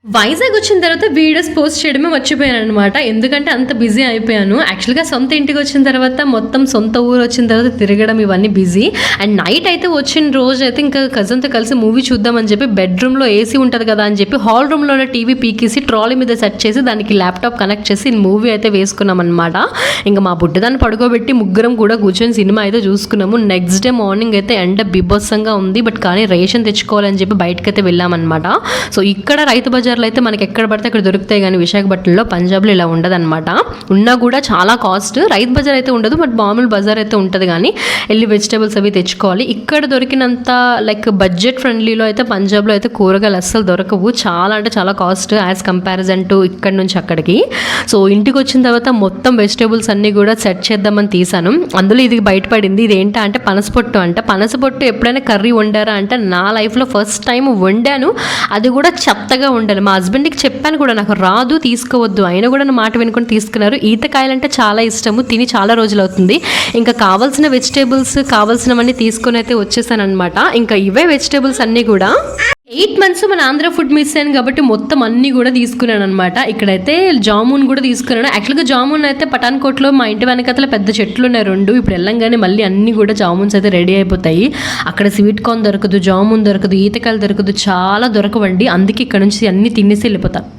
వైజాగ్ వచ్చిన తర్వాత videos post చేయడమే మర్చిపోయాను అనమాట. ఎందుకంటే అంత బిజీ అయిపోయాను. యాక్చువల్గా సొంత ఇంటికి వచ్చిన తర్వాత మొత్తం సొంత ఊరు వచ్చిన తర్వాత తిరగడం ఇవన్నీ బిజీ. అండ్ నైట్ అయితే వచ్చిన రోజు అయితే ఇంకా కజిన్తో కలిసి మూవీ చూద్దామని చెప్పి బెడ్రూమ్లో ఏసీ ఉంటుంది కదా అని చెప్పి హాల్ రూమ్లోనే టీవీ పీకేసి ట్రాలీ మీద సెట్ చేసి దానికి ల్యాప్టాప్ కనెక్ట్ చేసి మూవీ అయితే వేసుకున్నాం అనమాట. ఇంకా మా బుడ్డదాన్ని పడుకోబెట్టి ముగ్గురం కూడా కూర్చొని సినిమా అయితే చూసుకున్నాము. నెక్స్ట్ డే మార్నింగ్ అయితే ఎండ బిభత్సంగా ఉంది. బట్ కానీ రేషన్ తెచ్చుకోవాలని చెప్పి బయటకైతే వెళ్ళామన్నమాట. సో ఇక్కడ రైతు బజార్లో అయితే మనకి ఎక్కడ పడితే అక్కడ దొరుకుతాయి, కానీ విశాఖపట్నంలో పంజాబ్లో ఇలా ఉండదన్నమాట. ఉన్నా కూడా చాలా కాస్ట్. రైతు బజార్ అయితే ఉండదు, బట్ మామూలు బజార్ అయితే ఉంటుంది. కానీ వెళ్ళి వెజిటేబుల్స్ అవి తెచ్చుకోవాలి. ఇక్కడ దొరికినంత లైక్ బడ్జెట్ ఫ్రెండ్లీలో అయితే పంజాబ్లో అయితే కూరగాయలు అస్సలు దొరకవు. చాలా అంటే చాలా కాస్ట్ యాజ్ కంపారిజన్ టు ఇక్కడ నుంచి అక్కడికి. సో ఇంటికి వచ్చిన తర్వాత మొత్తం వెజిటేబుల్స్ అన్నీ కూడా సెట్ చేద్దామని తీసాను. అందులో ఇది బయటపడింది. ఇది ఏంటంటే అంటే పనసపొట్టు అంట. పనసపొట్టు ఎప్పుడైనా కర్రీ వండారా అంటే నా లైఫ్లో ఫస్ట్ టైం వండాను. అది కూడా చెత్తగా ఉండాలి. మా హస్బెండ్కి చెప్పాను కూడా, నాకు రాదు తీసుకోవద్దు, అయినా కూడా నా మాట వినుకొని తీసుకున్నారు. ఈతకాయలంటే చాలా ఇష్టము, తిని చాలా రోజులు అవుతుంది. ఇంకా కావాల్సిన వెజిటేబుల్స్ కావాల్సినవన్నీ తీసుకొని అయితే వచ్చేసాను అనమాట. ఇంకా ఇవే వెజిటేబుల్స్ అన్నీ కూడా 8 months మన ఆంధ్ర ఫుడ్ మిస్ అయ్యాను కాబట్టి మొత్తం అన్నీ కూడా తీసుకున్నాను అనమాట. ఇక్కడైతే జామున్ కూడా తీసుకున్నాను. యాక్చువల్గా జామున్ అయితే పఠాన్కోట్లో మా ఇంటి వెనకతల పెద్ద చెట్లు ఉన్నాయి 2. ఇప్పుడు వెళ్ళంగానే మళ్ళీ అన్నీ కూడా జామున్స్ అయితే రెడీ అయిపోతాయి. అక్కడ స్వీట్ కార్న్ దొరకదు, జామున్ దొరకదు, ఈతకాయలు దొరకదు, చాలా దొరకవండి. అందుకే ఇక్కడ నుంచి అన్నీ తినేసి వెళ్ళిపోతాను.